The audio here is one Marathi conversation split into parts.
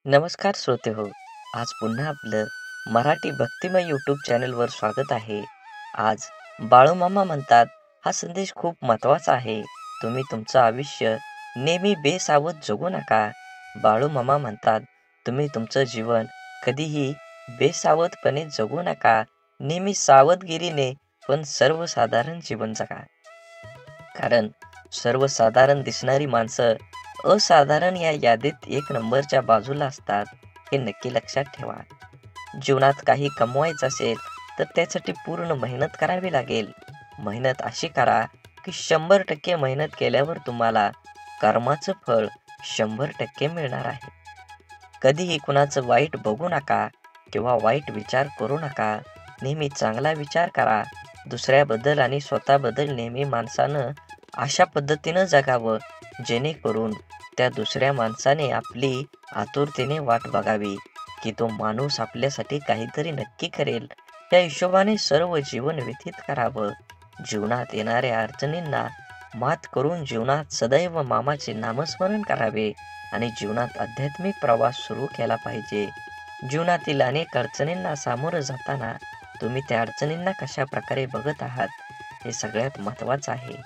नमस्कार श्रोते हो. आज पुन्हा आपलं मराठी भक्तिमय यूट्यूब चॅनलवर स्वागत आहे. आज बाळूमामा म्हणतात हा संदेश खूप महत्त्वाचा आहे. तुम्ही तुमचं आयुष्य नेहमी बेसावध जगू नका. बाळूमामा म्हणतात तुम्ही तुमचं जीवन कधीही बेसावधपणे जगू नका. नेहमी सावधगिरीने पण सर्वसाधारण जीवन जगा. कारण सर्वसाधारण दिसणारी माणसं असाधारण या यादीत एक नंबरच्या बाजूला असतात, हे नक्की लक्षात ठेवा. जीवनात काही कमवायचं असेल तर त्यासाठी पूर्ण मेहनत करावी लागेल. मेहनत अशी करा की 100% मेहनत केल्यावर तुम्हाला कर्माचं फळ 100% मिळणार आहे. कधीही कुणाचं वाईट बघू नका किंवा वाईट विचार करू नका. नेहमी चांगला विचार करा. दुसऱ्याबद्दल आणि स्वतःबद्दल नेहमी माणसानं अशा पद्धतीनं जगावं जेणेकरून त्या दुसऱ्या माणसाने आपली आतुरतेने वाट बघावी की तो माणूस आपल्यासाठी काहीतरी नक्की करेल. त्या हिशोबाने सर्व जीवन व्यतीत करावं. जीवनात येणाऱ्या अडचणींना मात करून जीवनात सदैव मामाचे नामस्मरण करावे आणि जीवनात आध्यात्मिक प्रवास सुरू केला पाहिजे. जीवनातील अनेक अडचणींना सामोरं जाताना तुम्ही त्या अडचणींना कशा प्रकारे बघत आहात हे सगळ्यात महत्त्वाचं आहे.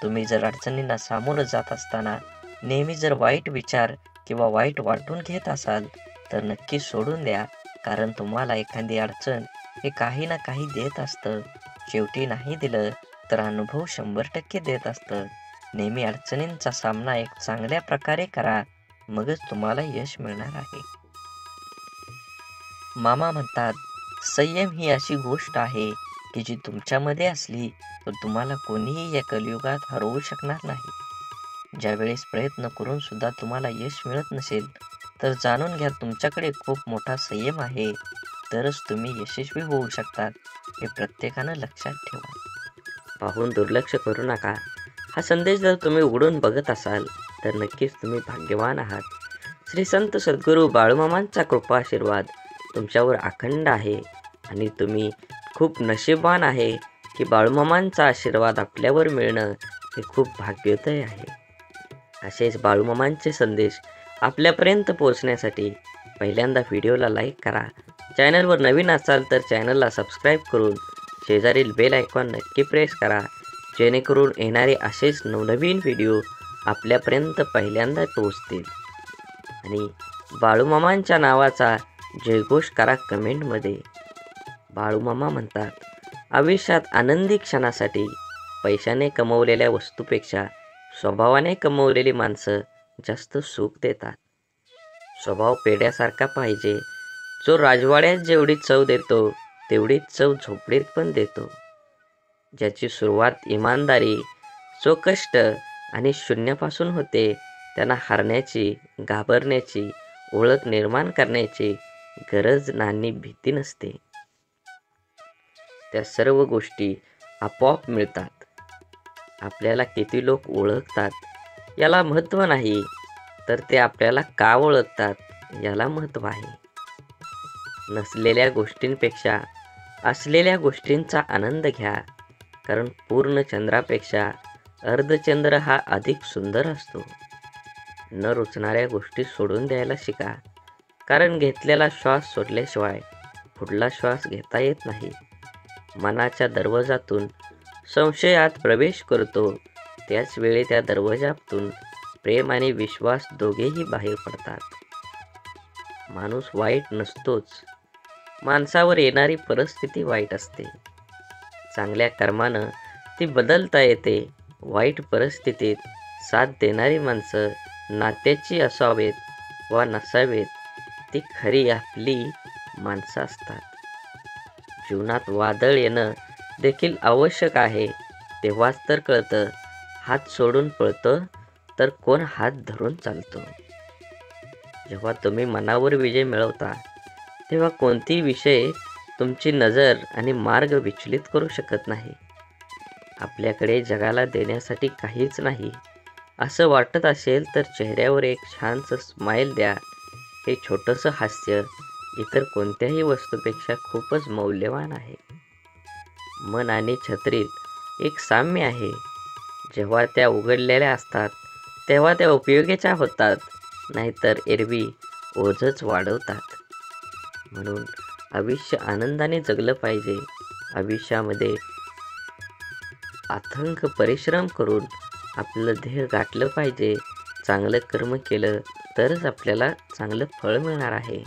तुम्ही जर अडचणींना सामोरं जात असताना नेहमी जर वाईट विचार किंवा वाईट वाटून घेत असाल तर नक्की सोडून द्या. कारण तुम्हाला एखादी अडचण हे काही ना काही देत असतं. शेवटी नाही दिलं तर अनुभव 100% देत असतं. नेहमी अडचणींचा सामना एक चांगल्या प्रकारे करा, मगच तुम्हाला यश मिळणार आहे. मामा म्हणतात, संयम ही अशी गोष्ट आहे की जी तुमच्यामध्ये असली तर तुम्हाला कोणीही या कलियुगात हरवू शकणार नाही. ज्यावेळेस प्रयत्न करून सुद्धा तुम्हाला यश मिळत नसेल, तर जाणून घ्या तुमच्याकडे खूप मोठा संयम आहे. तरच तुम्ही यशस्वी होऊ शकतात. हे प्रत्येकानं लक्षात ठेवा. पाहून दुर्लक्ष करू नका. हा संदेश जर तुम्ही उघडून बघत असाल तर नक्कीच तुम्ही भाग्यवान आहात. श्री संत सद्गुरू बाळूमामांचा कृपा आशीर्वाद तुमच्यावर अखंड आहे आणि तुम्ही खूप नशीबवान आहे की बाळूमामांचा आशीर्वाद आपल्यावर मिळणं हे खूप भाग्योदय आहे. असेच बाळूमामांचे संदेश आपल्यापर्यंत पोहोचण्यासाठी पहिल्यांदा व्हिडिओला लाईक करा. चॅनलवर नवीन असाल तर चॅनलला सबस्क्राईब करून शेजारील बेल आयकॉन नक्की प्रेस करा, जेणेकरून येणारे असेच नवनवीन व्हिडिओ आपल्यापर्यंत पहिल्यांदा पोहोचतील. आणि बाळूमामांच्या नावाचा जयघोष करा कमेंटमध्ये. बाळूमामा म्हणतात, आयुष्यात आनंदी क्षणासाठी पैशाने कमवलेल्या वस्तूपेक्षा स्वभावाने कमवलेली माणसं जास्त सुख देतात. स्वभाव पेढ्यासारखा पाहिजे, जो राजवाड्यात जेवढी चव देतो तेवढीच चव झोपडीत पण देतो. ज्याची सुरुवात इमानदारी, कष्ट आणि शून्यापासून होते, त्यांना हारण्याची, घाबरण्याची, ओळख निर्माण करण्याची गरज आणि भीती नसते. त्या सर्व गोष्टी आपोआप मिळतात. आपल्याला किती लोक ओळखतात याला महत्त्व नाही, तर ते आपल्याला का ओळखतात याला महत्त्व आहे. नसलेल्या गोष्टींपेक्षा असलेल्या गोष्टींचा आनंद घ्या, कारण पूर्ण चंद्रापेक्षा अर्धचंद्र हा अधिक सुंदर असतो. न रुचणाऱ्या गोष्टी सोडून द्यायला शिका, कारण घेतलेला श्वास सोडल्याशिवाय पुढला श्वास घेता येत नाही. मनाच्या दरवाजातून संशयात प्रवेश करतो, त्याच वेळी त्या दरवाजातून प्रेम आणि विश्वास दोघेही बाहेर पडतात. माणूस वाईट नसतोच, माणसावर येणारी परिस्थिती वाईट असते. चांगल्या कर्मानं ती बदलता येते. वाईट परिस्थितीत साथ देणारी माणसं नात्याची असावेत वा नसावेत, ती खरी आपली माणसं असतात. जीवनात वादळ येणं देखील आवश्यक आहे. तेव्हाच तर कळतं, हात सोडून पळतं तर कोण हात धरून चालतो. जेव्हा तुम्ही मनावर विजय मिळवता तेव्हा कोणतीही विषय तुमची नजर आणि मार्ग विचलित करू शकत नाही. आपल्याकडे जगाला देण्यासाठी काहीच नाही असं वाटत असेल तर चेहऱ्यावर एक छानसं स्माईल द्या. हे छोटंसं हास्य इतर कोणत्याही वस्तूपेक्षा खूपच मौल्यवान आहे. मन आणि छत्रीत एक साम्य आहे. जेव्हा त्या उघडलेल्या असतात तेव्हा त्या उपयोगीच्या होतात, नाहीतर एरवी ओझंच वाढवतात. म्हणून आयुष्य आनंदाने जगलं पाहिजे. आयुष्यामध्ये अथक परिश्रम करून आपलं ध्येय गाठलं पाहिजे. चांगलं कर्म केलं तरच आपल्याला चांगलं फळ मिळणार आहे.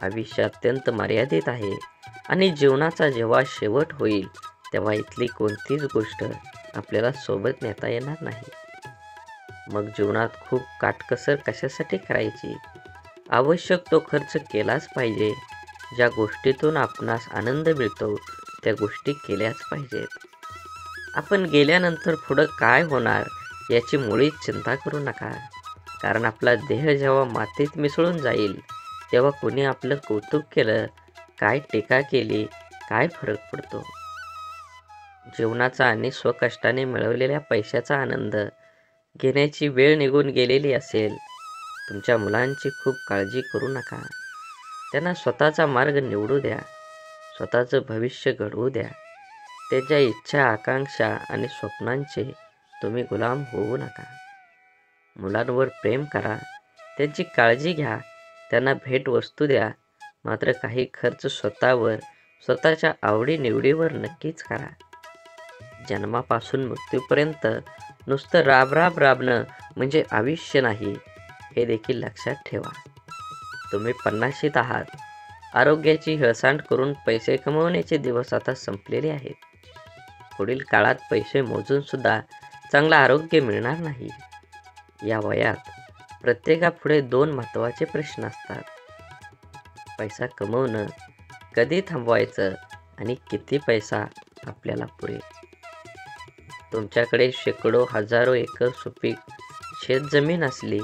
आयुष्य अत्यंत मर्यादित आहे आणि जीवनाचा जेव्हा शेवट होईल तेव्हा इथली कोणतीच गोष्ट आपल्याला सोबत नेता येणार नाही. मग जीवनात खूप काटकसर कशासाठी करायची? आवश्यक तो खर्च केलाच पाहिजे. ज्या गोष्टीतून आपणास आनंद मिळतो त्या गोष्टी केल्याच पाहिजेत. आपण गेल्यानंतर पुढं काय होणार याची मुळीच चिंता करू नका. कारण आपला देह जेव्हा मातीत मिसळून जाईल तेव्हा कोणी आपलं कौतुक केलं, काय टीका केली, काय फरक पडतो? जीवनाचा आणि स्वकष्टाने मिळवलेल्या पैशाचा आनंद घेण्याची वेळ निघून गेलेली असेल. तुमच्या मुलांची खूप काळजी करू नका. त्यांना स्वतःचा मार्ग निवडू द्या. स्वतःचं भविष्य घडवू द्या. त्यांच्या इच्छा, आकांक्षा आणि स्वप्नांचे तुम्ही गुलाम होऊ नका. मुलांवर प्रेम करा. त्यांची काळजी घ्या. त्यांना भेटवस्तू द्या. मात्र काही खर्च स्वतःवर, स्वतःच्या आवडीनिवडीवर नक्कीच करा. जन्मापासून मृत्यूपर्यंत नुसतं राबणं म्हणजे आयुष्य नाही, हे देखील लक्षात ठेवा. तुम्ही 50शीत आहात. आरोग्याची हेळसांड करून पैसे कमवण्याचे दिवस आता संपलेले आहेत. पुढील काळात पैसे मोजून सुद्धा चांगलं आरोग्य मिळणार नाही. या वयात प्रत्येकापुढे 2 महत्त्वाचे प्रश्न असतात. पैसा कमवणं कधी थांबवायचं आणि किती पैसा आपल्याला पुरेल? तुमच्याकडे शेकडो, हजारो एकर सुपीक शेतजमीन असली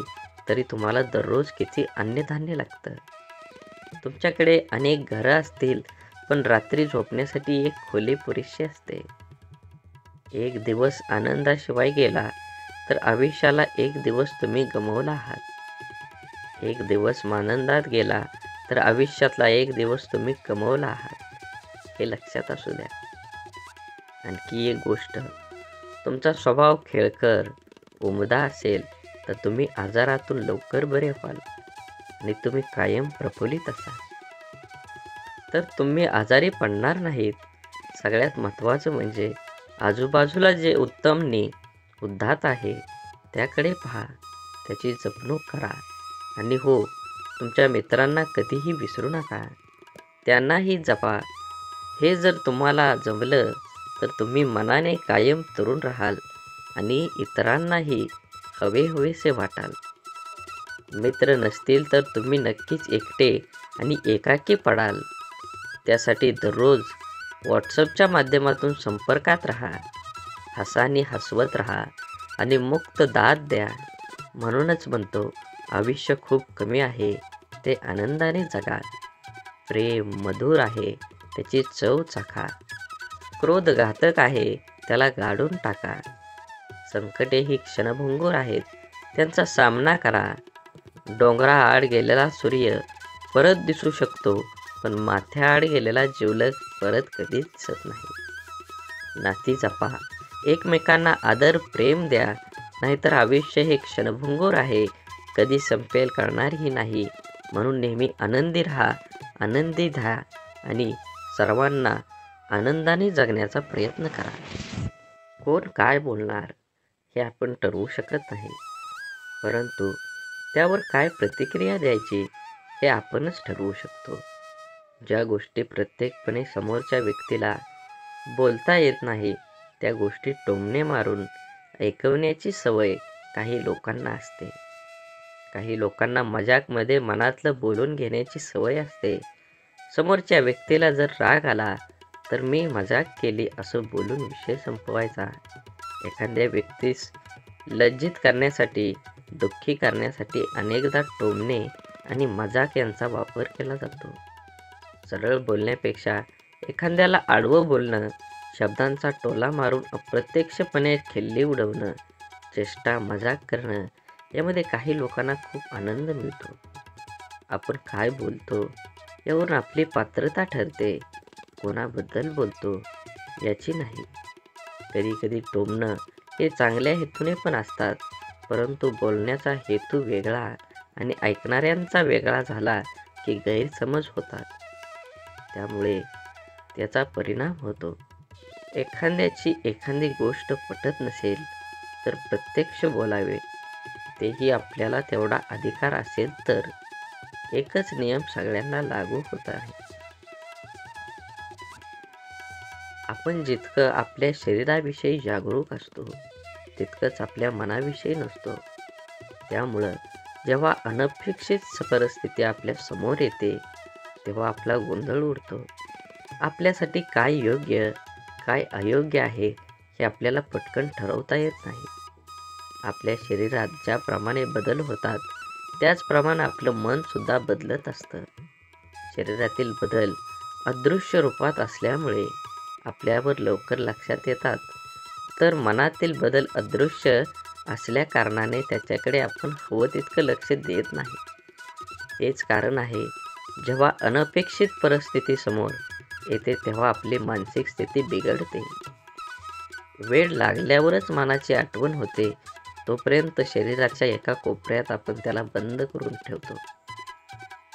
तरी तुम्हाला दररोज किती अन्नधान्य लागतं? तुमच्याकडे अनेक घरं असतील पण रात्री झोपण्यासाठी एक खोली पुरेशी असते. एक दिवस आनंदाशिवाय गेला तर आयुष्याला एक दिवस तुम्ही गमावला आहात. एक दिवस आनंदात गेला तर आयुष्यातला एक दिवस तुम्ही कमवला आहात. हे लक्षात असू द्या. आणखी एक गोष्ट, तुमचा स्वभाव खेळकर, उमदा असेल तर तुम्ही आजारातून लवकर बरे व्हाल आणि तुम्ही कायम प्रफुल्लित असाल तर तुम्ही आजारी पडणार नाहीत. सगळ्यात महत्त्वाचं म्हणजे आजूबाजूला जे उत्तमनी उदात्त आहे त्याकडे पहा, त्याची जपणूक करा. आणि हो, तुमच्या मित्रांना कधीही विसरू नका. त्यांनाही जपा. हे जर तुम्हाला जमलं तर तुम्ही मनाने कायम तरुण राहाल आणि इतरांनाही हवेहवेसे वाटाल. मित्र नसतील तर तुम्ही नक्कीच एकटे आणि एकाकी पडाल. त्यासाठी दररोज व्हॉट्सअपच्या माध्यमातून संपर्कात राहा. हसानी हसवत राहा आणि मुक्त दाद द्या. म्हणूनच म्हणतो, आयुष्य खूप कमी आहे, ते आनंदाने जगा. प्रेम मधुर आहे, त्याची चव चाखा. क्रोध घातक आहे, त्याला गाडून टाका. संकटे ही क्षणभंगूर आहेत, त्यांचा सामना करा. डोंगराआड गेलेला सूर्य परत दिसू शकतो, पण माथ्याआड गेलेला जिवलग परत कधीच दिसत नाही. नाती जपा. एकमेकांना आदर प्रेम द्या. नाहीतर आयुष्य हे क्षणभंगूर आहे, कधी संपेल कळणारही नाही. म्हणून नेहमी आनंदी राहा, आनंदी द्या आणि सर्वांना आनंदाने जगण्याचा प्रयत्न करा. कोण काय बोलणार हे आपण ठरवू शकत नाही, परंतु त्यावर काय प्रतिक्रिया द्यायची हे आपणच ठरवू शकतो. ज्या गोष्टी प्रत्यक्षपणे समोरच्या व्यक्तीला बोलता येत नाही त्या गोष्टी टोमणे मारून ऐकवण्याची सवय काही लोकांना असते. काही लोकांना मजाकमध्ये मनातलं बोलून घेण्याची सवय असते. समोरच्या व्यक्तीला जर राग आला तर मी मजाक केली असं बोलून विषय संपवायचा. एखाद्या व्यक्तीस लज्जित करण्यासाठी, दुःखी करण्यासाठी अनेकदा टोमणे आणि मजाक यांचा वापर केला जातो. सरळ बोलण्यापेक्षा एखाद्याला आडवं बोलणं, शब्दांचा टोला मारून अप्रत्यक्षपणे खिल्ली उडवणं, चेष्टा मजाक करणं यामध्ये काही लोकांना खूप आनंद मिळतो. आपण काय बोलतो यावरून आपली पात्रता ठरते. कोणाबद्दल बोलतो याची नाही. कधी कधी टोमणं हे चांगल्या हेतूने पण असतात, परंतु बोलण्याचा हेतू वेगळा आणि ऐकणाऱ्यांचा वेगळा झाला की गैरसमज होतात. त्यामुळे त्याचा परिणाम होतो. एखाद्याची एखादी गोष्ट पटत नसेल तर प्रत्यक्ष बोलावे, तेही आपल्याला तेवढा अधिकार असेल तर. एकच नियम सगळ्यांना लागू होत आहे. आपण जितकं आपल्या शरीराविषयी जागरूक असतो तितकंच आपल्या मनाविषयी नसतो. त्यामुळं जेव्हा अनपेक्षित परिस्थिती आपल्या समोर येते तेव्हा आपला गोंधळ उडतो. आपल्यासाठी काय योग्य काय अयोग्य आहे हे आपल्याला पटकन ठरवता येत नाही. आपल्या शरीरात ज्याप्रमाणे बदल होतात त्याचप्रमाणे आपलं मन सुद्धा बदलत असतं. शरीरातील बदल अदृश्य रूपात असल्यामुळे आपल्यावर लवकर लक्षात येतात, तर मनातील बदल अदृश्य असल्या कारणाने त्याच्याकडे आपण हवं तितकं लक्ष देत नाही. हेच कारण आहे जेव्हा अनपेक्षित परिस्थिती समोर येते तेव्हा आपली मानसिक स्थिती बिघडते. वेळ लागल्यावरच मनाची आठवण होते, तोपर्यंत शरीराच्या एका कोपऱ्यात आपण त्याला बंद करून ठेवतो.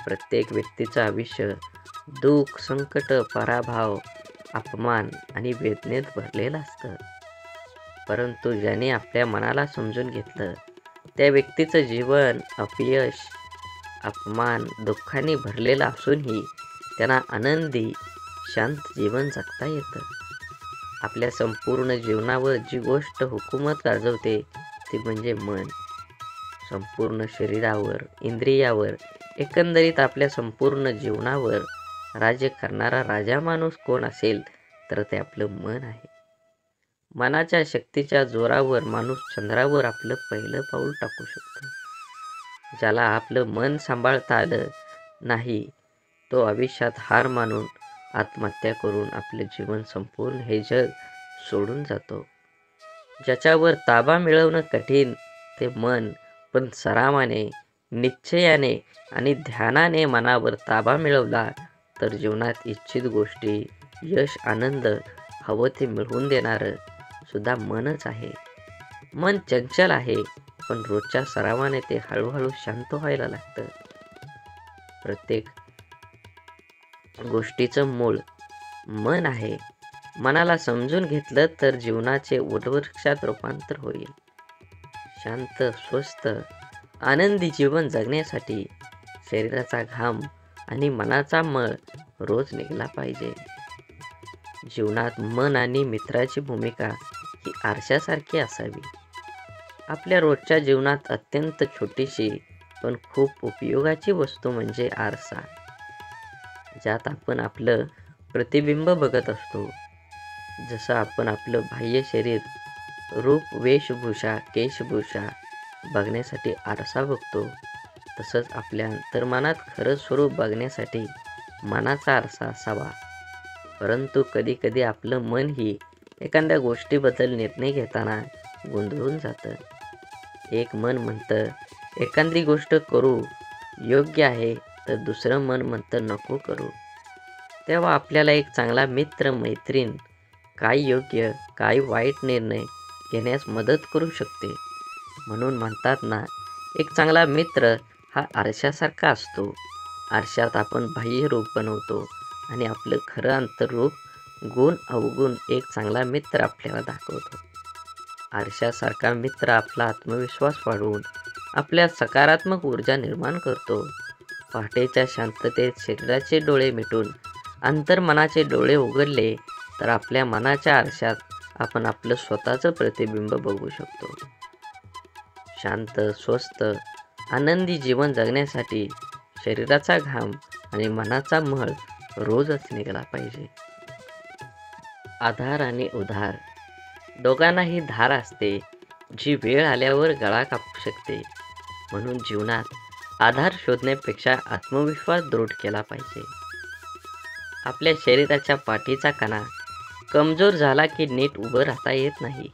प्रत्येक व्यक्तीचं आयुष्य दुःख, संकट, पराभव, अपमान आणि वेदनेत भरलेलं असतं. परंतु ज्याने आपल्या मनाला समजून घेतलं त्या व्यक्तीचं जीवन अपयश, अपमान, दुःखाने भरलेलं असूनही त्यांना आनंदी, शांत जीवन जगता येतं. आपल्या संपूर्ण जीवनावर जी गोष्ट हुकूमत गाजवते ती म्हणजे मन. संपूर्ण शरीरावर, इंद्रियावर, एकंदरीत आपल्या संपूर्ण जीवनावर राज्य करणारा राजा माणूस कोण असेल तर ते आपलं मन आहे. मनाच्या शक्तीच्या जोरावर माणूस चंद्रावर आपलं पहिलं पाऊल टाकू शकतो. ज्याला आपलं मन सांभाळता आलं नाही तो आयुष्यात हार मानून आत्महत्या करून आपले जीवन संपूर्ण हे जग सोडून जातो. ज्याच्यावर ताबा मिळवणं कठीण ते मन, पण सरावाने, निश्चयाने आणि ध्यानाने मनावर ताबा मिळवला तर जीवनात इच्छित गोष्टी, यश, आनंद हवं ते मिळवून देणारं सुद्धा मनच आहे. मन चंचल आहे, पण रोजच्या सरावाने ते हळूहळू शांत व्हायला लागतं. प्रत्येक गोष्टीचं मूळ मन आहे. मनाला समजून घेतलं तर जीवनाचे वटवृक्षात रूपांतर होईल. शांत, स्वस्थ, आनंदी जीवन जगण्यासाठी शरीराचा घाम आणि मनाचा मळ रोज निघाला पाहिजे. जीवनात मन आणि मित्राची भूमिका ही आरशासारखी असावी. आपल्या रोजच्या जीवनात अत्यंत छोटीशी पण खूप उपयोगाची वस्तू म्हणजे आरसा, ज्यात आपण आपलं प्रतिबिंब बघत असतो. जसं आपण आपलं बाह्य शरीर, रूप, वेशभूषा, केशभूषा बघण्यासाठी आरसा बघतो, तसंच आपल्या अंतर्मनात खरं स्वरूप बघण्यासाठी मनाचा आरसा असावा. परंतु कधी कधी आपलं मन ही एखाद्या गोष्टीबद्दल निर्णय घेताना गोंधळून जातं. एक मन म्हणतं एखादी गोष्ट करू योग्य आहे, तर दुसरं मन म्हणतं नको करू. तेव्हा आपल्याला एक चांगला मित्र, मैत्रीण काय योग्य काय वाईट निर्णय घेण्यास मदत करू शकते. म्हणून म्हणतात ना, एक चांगला मित्र हा आरशासारखा असतो. आरशात आपण बाह्य रूप बनवतो आणि आपलं खरं अंतर्रूप, गुण अवगुण एक चांगला मित्र आपल्याला दाखवतो. आरशासारखा मित्र आपला आत्मविश्वास वाढवून आपल्या सकारात्मक ऊर्जा निर्माण करतो. पहाटेच्या शांततेत शरीराचे डोळे मिटून अंतर्मनाचे डोळे उघडले तर आपल्या मनाच्या आरशात आपण आपलं स्वतःचं प्रतिबिंब बघू शकतो. शांत, स्वस्थ, आनंदी जीवन जगण्यासाठी शरीराचा घाम आणि मनाचा मळ रोजच निघाला पाहिजे. आधार आणि उधार दोघांनाही धार असते, जी वेळ आल्यावर गळा कापू शकते. म्हणून जीवनात आधार शोधण्यापेक्षा आत्मविश्वास दृढ केला पाहिजे. आपल्या शरीराच्या पाठीचा कणा कमजोर झाला की नीट उभं राहता येत नाही.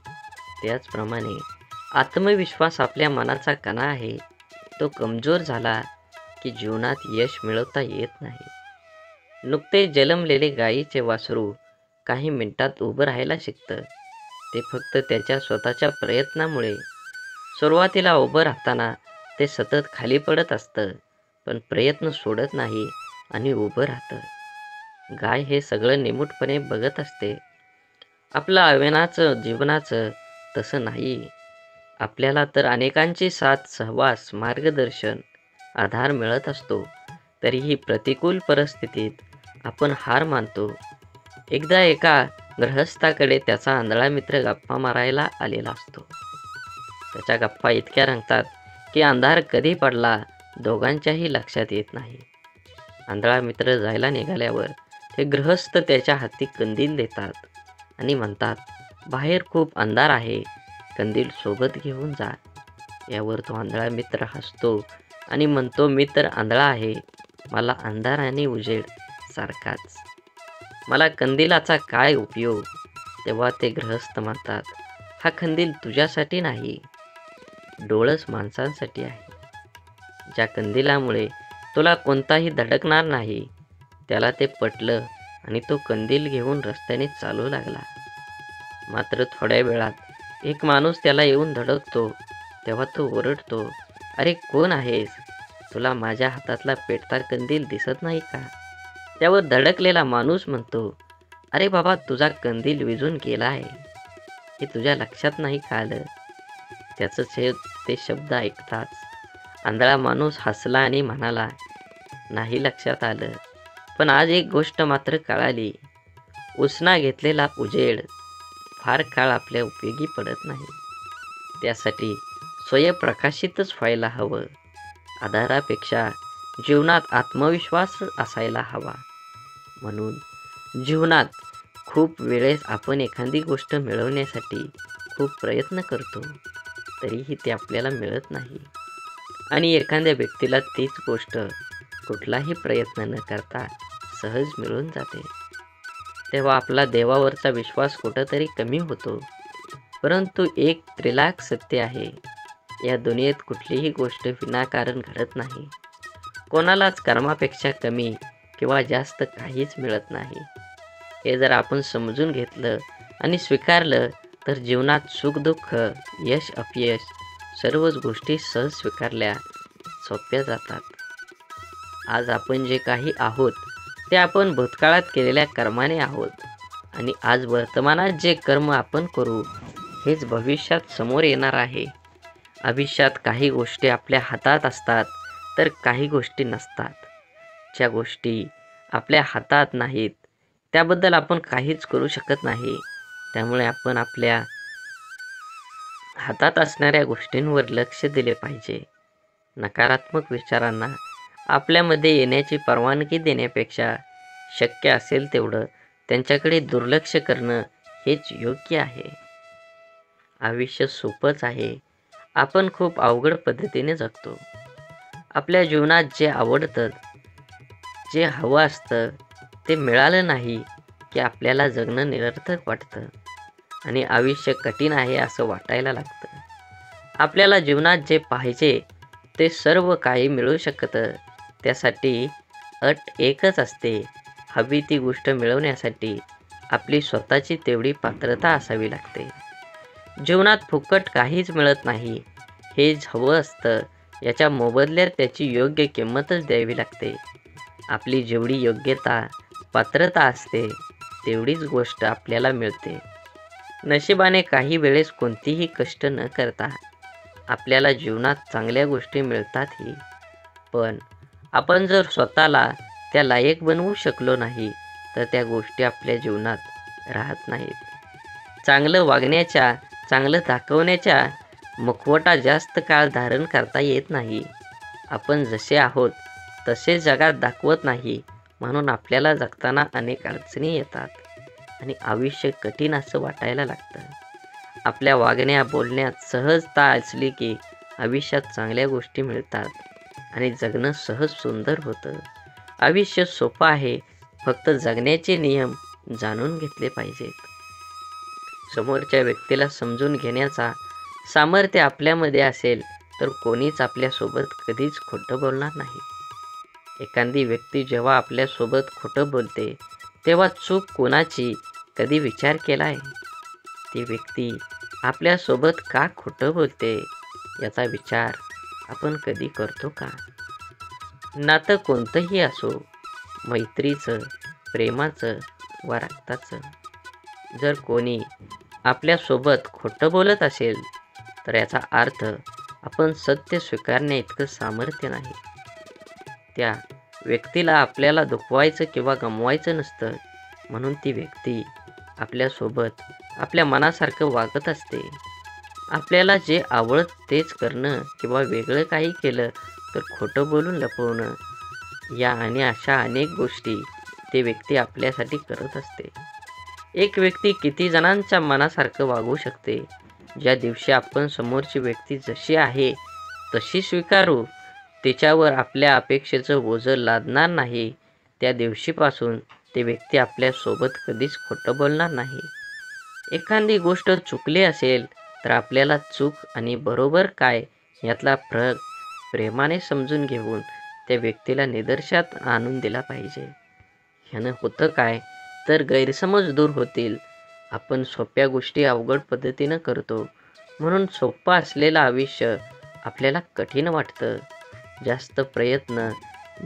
त्याचप्रमाणे आत्मविश्वास आपल्या मनाचा कणा आहे. तो कमजोर झाला की जीवनात यश मिळवता येत नाही. नुकते जन्मलेले गायीचे वासरू काही मिनिटात उभं राहायला शिकतं. ते फक्त त्याच्या स्वतःच्या प्रयत्नामुळे. सुरुवातीला उभं राहताना ते सतत खाली पडत असतं, पण प्रयत्न सोडत नाही आणि उभं राहतं. गाय हे सगळं निमूटपणे बघत असते. आपलं आव्हानाचं जीवनाचं तसं नाही. आपल्याला तर अनेकांची साथ, सहवास, मार्गदर्शन, आधार मिळत असतो. तरीही प्रतिकूल परिस्थितीत आपण हार मानतो. एकदा एका गृहस्थाकडे त्याचा आंधळा मित्र गप्पा मारायला आलेला असतो. त्याच्या गप्पा इतक्या रंगतात की अंधार कधी पडला दोघांच्याही लक्षात येत नाही. आंधळा मित्र जायला निघाल्यावर ते गृहस्थ त्याच्या हाती कंदील देतात आणि म्हणतात, बाहेर खूप अंधार आहे, कंदील सोबत घेऊन जा. यावर तो आंधळा मित्र हसतो आणि म्हणतो, मी तर आंधळा आहे, मला अंधार आणि उजेड सारखाच, मला कंदिलाचा काय उपयोग. तेव्हा ते गृहस्थ म्हणतात, हा कंदील तुझ्यासाठी नाही, डोळस माणसांसाठी आहे. ज्या कंदिलामुळे तुला कोणताही धडकणार नाही, त्याला ते पटलं आणि तो कंदील घेऊन रस्त्याने चालू लागला. मात्र थोड्या वेळात एक माणूस त्याला येऊन धडकतो. तेव्हा तो ओरडतो, अरे कोण आहेस? तुला माझ्या हातातला पेटता कंदील दिसत नाही का? त्यावर धडकलेला माणूस म्हणतो, अरे बाबा, तुझा कंदील विझून गेला आहे, हे तुझ्या लक्षात नाही का आलं? त्याचं ते शब्द ऐकताच आंधळा माणूस हसला आणि म्हणाला, नाही लक्षात आलं, पण आज एक गोष्ट मात्र कळाली. उसना घेतलेला उजेड फार काळ आपल्या उपयोगी पडत नाही. त्यासाठी स्वयंप्रकाशितच व्हायला हवं. आधारापेक्षा जीवनात आत्मविश्वास असायला हवा. म्हणून जीवनात खूप वेळेस आपण एखादी गोष्ट मिळवण्यासाठी खूप प्रयत्न करतो, तरीही ते आपल्याला मिळत नाही. आणि एखाद्या व्यक्तीला तीच गोष्ट कुठलाही प्रयत्न न करता सहज मिळून जाते. तेव्हा आपला देवावरचा विश्वास कुठंतरी कमी होतो. परंतु एक त्रिलाख सत्य आहे, या दुनियेत कुठलीही गोष्ट विनाकारण घडत नाही. कोणालाच कर्मापेक्षा कमी किंवा जास्त काहीच मिळत नाही. हे जर आपण समजून घेतलं आणि स्वीकारलं तर जीवनात सुखदुःख, यश अपयश सर्वच गोष्टी सहज स्वीकारल्या सोप्या जातात. आज आपण जे काही आहोत ते आपण भूतकाळात केलेल्या कर्माने आहोत आणि आज वर्तमानात जे कर्म आपण करू हेच भविष्यात समोर येणार आहे. आयुष्यात काही गोष्टी आपल्या हातात असतात तर काही गोष्टी नसतात. ज्या गोष्टी आपल्या हातात नाहीत त्याबद्दल आपण काहीच करू शकत नाही. त्यामुळे आपण आपल्या हातात असणाऱ्या गोष्टींवर लक्ष दिले पाहिजे. नकारात्मक विचारांना आपल्यामध्ये येण्याची परवानगी देण्यापेक्षा शक्य असेल तेवढं त्यांच्याकडे दुर्लक्ष करणं हेच योग्य आहे. आयुष्य सोपंच आहे, आपण खूप अवघड पद्धतीने जगतो. आपल्या जीवनात जे आवडतं, जे हवं असतं ते मिळालं नाही की आपल्याला जगणं निरर्थक वाटतं आणि आयुष्य कठीण आहे असं वाटायला लागतं. आपल्याला जीवनात जे पाहिजे ते सर्व काही मिळू शकतं. त्यासाठी अट एकच असते, हवी ती गोष्ट मिळवण्यासाठी आपली स्वतःची तेवढी पात्रता असावी लागते. जीवनात फुकट काहीच मिळत नाही. हे हवं असतं याच्या मोबदल्यात त्याची योग्य किंमतच द्यावी लागते. आपली जेवढी योग्यता, पात्रता असते तेवढीच गोष्ट आपल्याला मिळते. नशिबाने काही वेळेस कोणतीही कष्ट न करता आपल्याला जीवनात चांगल्या गोष्टी मिळतातही. पण आपण जर स्वतःला त्या लायक बनवू शकलो नाही तर त्या गोष्टी आपल्या जीवनात राहत नाहीत. चांगलं वागण्याच्या, चांगलं दाखवण्याच्या मुखवटा जास्त काळ धारण करता येत नाही. आपण जसे आहोत तसे जगात दाखवत नाही, म्हणून आपल्याला जगताना अनेक अडचणी येतात आणि आयुष्य कठीण असं वाटायला लागतं. आपल्या वागण्या बोलण्यात सहजता असली की आयुष्यात चांगल्या गोष्टी मिळतात आणि जगणं सहज सुंदर होतं. आयुष्य सोपं आहे, फक्त जगण्याचे नियम जाणून घेतले पाहिजेत. समोरच्या व्यक्तीला समजून घेण्याचा सामर्थ्य आपल्यामध्ये असेल तर कोणीच आपल्यासोबत कधीच खोटं बोलणार नाही. एखादी व्यक्ती जेव्हा आपल्यासोबत खोटं बोलते तेव्हा चूक कोणाची कधी विचार केला आहे? ती व्यक्ती आपल्यासोबत का खोटं बोलते याचा विचार आपण कधी करतो का? नातं कोणतंही असो, मैत्रीचं, प्रेमाचं वा रक्ताचं, जर कोणी आपल्यासोबत खोटं बोलत असेल तर याचा अर्थ आपण सत्य स्वीकारण्या इतकं सामर्थ्य नाही. त्या व्यक्तीला आपल्याला दुखवायचं किंवा गमवायचं नसतं, म्हणून ती व्यक्ती आपल्यासोबत आपल्या मनासारखं वागत असते. आपल्याला जे आवडतं तेच करणं किंवा वेगळं काही केलं तर खोटं बोलून लपवणं, या आणि अशा अनेक गोष्टी ती व्यक्ती आपल्यासाठी करत असते. एक व्यक्ती किती जणांच्या मनासारखं वागू शकते? ज्या दिवशी आपण समोरची व्यक्ती जशी आहे तशी स्वीकारू, तिच्यावर आपल्या अपेक्षेचं ओझं लादणार नाही, त्या दिवशीपासून ती व्यक्ती आपल्यासोबत कधीच खोटं बोलणार नाही. एखादी गोष्ट चुकली असेल तर आपल्याला चूक आणि बरोबर काय यातला फरक प्रेमाने समजून घेऊन त्या व्यक्तीला निदर्शनात आणून दिला पाहिजे. ह्यानं होतं काय तर गैरसमज दूर होतील. आपण सोप्या गोष्टी अवघड पद्धतीनं करतो, म्हणून सोपं असलेलं आयुष्य आपल्याला कठीण वाटतं. जास्त प्रयत्न,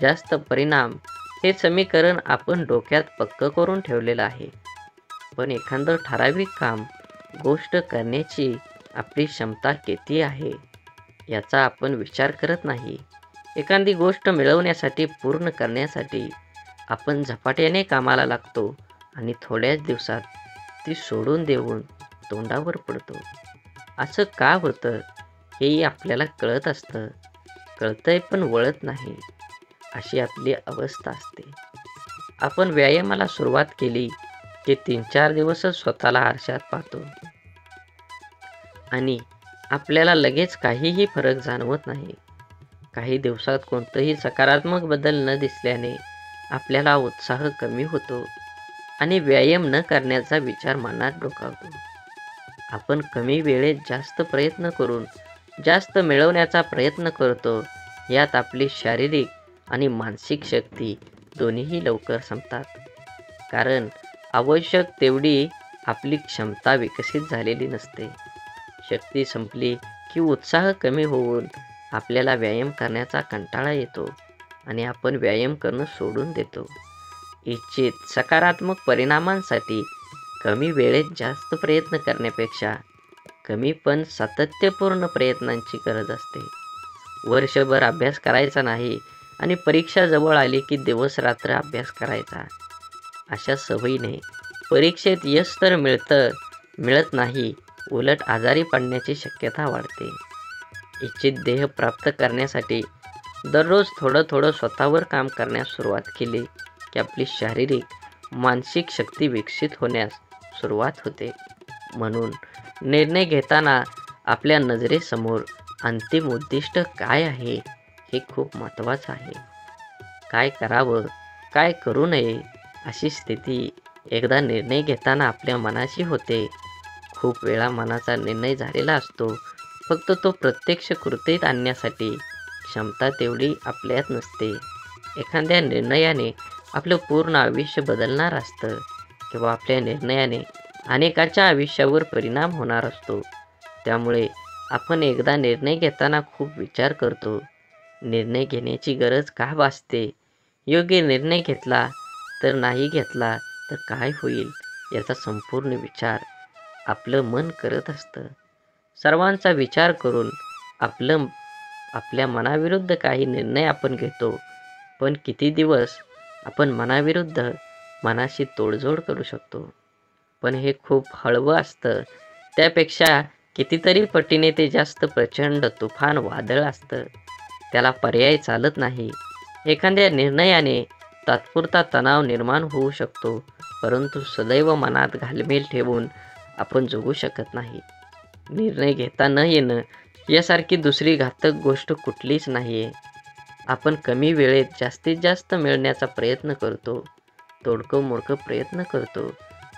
जास्त परिणाम हे समीकरण आपण डोक्यात पक्कं करून ठेवलेलं आहे. पण एखादं ठराविक काम, गोष्ट करण्याची आपली क्षमता किती आहे याचा आपण विचार करत नाही. एखादी गोष्ट मिळवण्यासाठी, पूर्ण करण्यासाठी आपण झपाट्याने कामाला लागतो आणि थोड्याच दिवसात ती सोडून देऊन तोंडावर पडतो. असं का होतं हेही आपल्याला कळत असतं, कळतंय पण वळत नाही, अशी आपली अवस्था असते. आपण व्यायामाला सुरुवात केली की 3-4 दिवसच स्वतःला आरशात पाहतो आणि आपल्याला लगेच काहीही फरक जाणवत नाही. काही दिवसात कोणतंही सकारात्मक बदल न दिसल्याने आपल्याला उत्साह कमी होतो आणि व्यायाम न करण्याचा विचार मनात डोकावतो. आपण कमी वेळेत जास्त प्रयत्न करून जास्त मिळवण्याचा प्रयत्न करतो. यात आपली शारीरिक आणि मानसिक शक्ती दोन्हीही लवकर संपतात. कारण आवश्यक तेवढी आपली क्षमता विकसित झालेली नसते. शक्ती संपली की उत्साह कमी होऊन आपल्याला व्यायाम करण्याचा कंटाळा येतो आणि आपण व्यायाम करणं सोडून देतो. इच्छित सकारात्मक परिणामांसाठी कमी वेळेत जास्त प्रयत्न करण्यापेक्षा कमी पण सातत्यपूर्ण प्रयत्नांची गरज असते. वर्षभर अभ्यास करायचा नाही आणि परीक्षा जवळ आली की दिवस रात्र अभ्यास करायचा. अशा सवयीने परीक्षेत यश तर मिळत नाही, उलट आजारी पडण्याची शक्यता वाढते. इच्छित ध्येय प्राप्त करण्यासाठी दररोज थोडं थोडं स्वतःवर काम करण्यास सुरुवात केली की आपली शारीरिक, मानसिक शक्ती विकसित होण्यास सुरुवात होते. म्हणून निर्णय घेताना आपल्या नजरेसमोर अंतिम उद्दिष्ट काय आहे हे खूप महत्त्वाचं आहे. काय करावं, काय करू नये अशी स्थिती एकदा निर्णय घेताना आपल्या मनाशी होते. खूप वेळा मनाचा निर्णय झालेला असतो, फक्त तो प्रत्यक्ष कृतीत आणण्यासाठी क्षमता तेवढी आपल्यात नसते. एखाद्या निर्णयाने आपलं पूर्ण आयुष्य बदलणार असतं किंवा आपल्या निर्णयाने अनेकाच्या आयुष्यावर परिणाम होणार असतो. त्यामुळे आपण एकदा निर्णय घेताना खूप विचार करतो. निर्णय घेण्याची गरज का भासते? योग्य निर्णय घेतला तर नाही घेतला तर काय होईल याचा संपूर्ण विचार आपलं मन करत असतं. सर्वांचा विचार करून आपल्या मनाविरुद्ध काही निर्णय आपण घेतो. पण किती दिवस आपण मनाशी तोडजोड करू शकतो? पण हे खूप हळवं असतं. त्यापेक्षा कितीतरी पटीने ते जास्त प्रचंड तुफान वादळ असतं. त्याला पर्याय चालत नाही. एखाद्या निर्णयाने तात्पुरता तणाव निर्माण होऊ शकतो, परंतु सदैव मनात घालमेल ठेवून आपण जगू शकत नाही. निर्णय घेता न येणं यासारखी दुसरी घातक गोष्ट कुठलीच नाही आहे. आपण कमी वेळेत जास्तीत जास्त मिळण्याचा प्रयत्न करतो, तोडकं मोडकं प्रयत्न करतो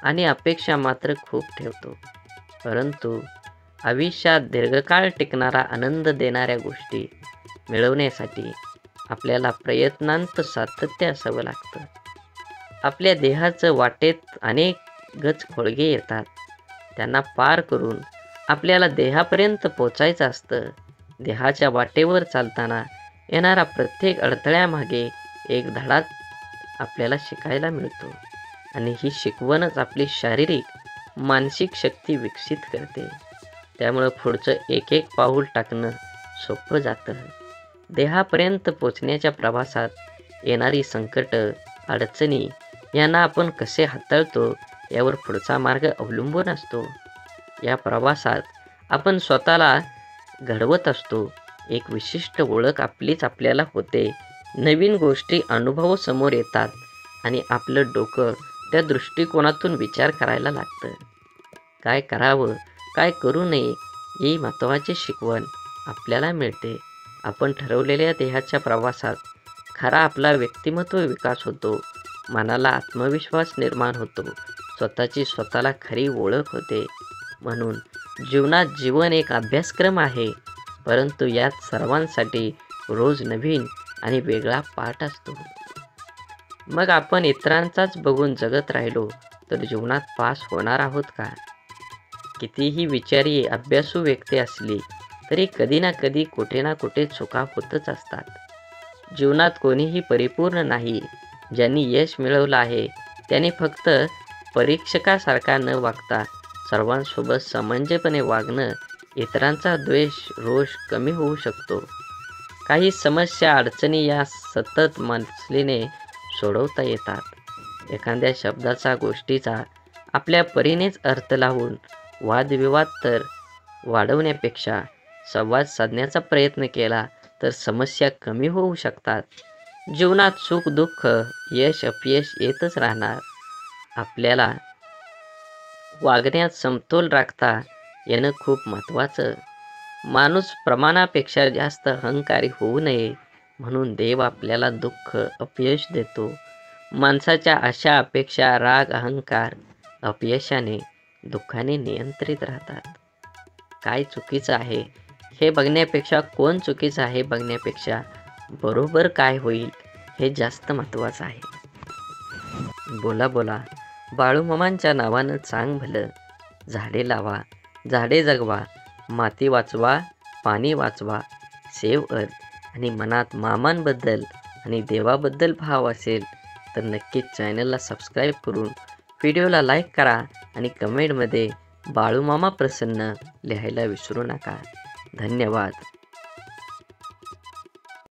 आणि अपेक्षा मात्र खूप ठेवतो. परंतु आयुष्यात दीर्घकाळ टिकणारा आनंद देणाऱ्या गोष्टी मिळवण्यासाठी आपल्याला प्रयत्नांत सातत्य असावं लागतं. आपल्या देहाचं वाटेत अनेक गज खोळगे येतात. त्यांना पार करून आपल्याला देहापर्यंत पोचायचं असतं. देहाच्या वाटेवर चालताना येणारा प्रत्येक अडथळ्यामागे एक धडा आपल्याला शिकायला मिळतो आणि ही शिकवणच आपली शारीरिक मानसिक शक्ती विकसित करते. त्यामुळं पुढचं एक एक पाऊल टाकणं सोपं जातं. देहापर्यंत पोचण्याच्या प्रवासात येणारी संकट अडचणी यांना आपण कसे हाताळतो यावर पुढचा मार्ग अवलंबून असतो. या प्रवासात आपण स्वतःला घडवत असतो. एक विशिष्ट ओळख आपलीच आपल्याला होते. नवीन गोष्टी अनुभव समोर येतात आणि आपलं डोकं त्या दृष्टिकोनातून विचार करायला लागतं. काय करावं, काय करू नये ही महत्त्वाची शिकवण आपल्याला मिळते. आपण ठरवलेल्या देहाच्या प्रवासात खरा आपला व्यक्तिमत्व विकास होतो. मनाला आत्मविश्वास निर्माण होतो. स्वतःची स्वतःला खरी ओळख होते. म्हणून जीवनात जीवन एक अभ्यासक्रम आहे, परंतु यात सर्वांसाठी रोज नवीन आणि वेगळा पाठ असतो. मग आपण इतरांचाच बघून जगत राहिलो तर जीवनात पास होणार आहोत का? कितीही विचारी अभ्यासू व्यक्ती असली तरी कधी ना कधी कुठे ना कुठे चुका होतच असतात. जीवनात कोणीही परिपूर्ण नाही. ज्यांनी यश मिळवलं आहे त्याने फक्त परीक्षकासारखा न वागता सर्वांसोबत समंजसपणे वागणं इतरांचा द्वेष रोष कमी होऊ शकतो. काही समस्या अडचणी या सतत मसलीने सोडवता येतात. एखाद्या शब्दाचा गोष्टीचा आपल्या परीनेच अर्थ लावून वादविवाद तर वाढवण्यापेक्षा संवाद साधण्याचा प्रयत्न केला तर समस्या कमी होऊ शकतात. जीवनात सुख दुःख यश अपयश येतच राहणार. आपल्याला वागण्यात समतोल राखता येणं खूप महत्त्वाचं. माणूस प्रमाणापेक्षा जास्त अहंकारी होऊ नये म्हणून देव आपल्याला दुःख अपयश देतो. माणसाच्या आशा अपेक्षा राग अहंकार अपयशाने दुःखाने नियंत्रित राहतात. काय चुकीचं आहे हे बघण्यापेक्षा कोण चुकीचं आहे बघण्यापेक्षा बरोबर काय होईल हे जास्त महत्त्वाचं आहे. बोला बोला बाळूमामांच्या नावानं चांग भलं. झाडे लावा, झाडे जगवा, माती वाचवा, पाणी वाचवा, सेव्ह अर्थ आणि मनात मामांबद्दल आणि देवाबद्दल भाव असेल तर नक्कीच चॅनलला सबस्क्राईब करून व्हिडिओला लाईक करा आणि कमेंटमध्ये बाळूमामा प्रसन्न लिहायला विसरू नका. धन्यवाद.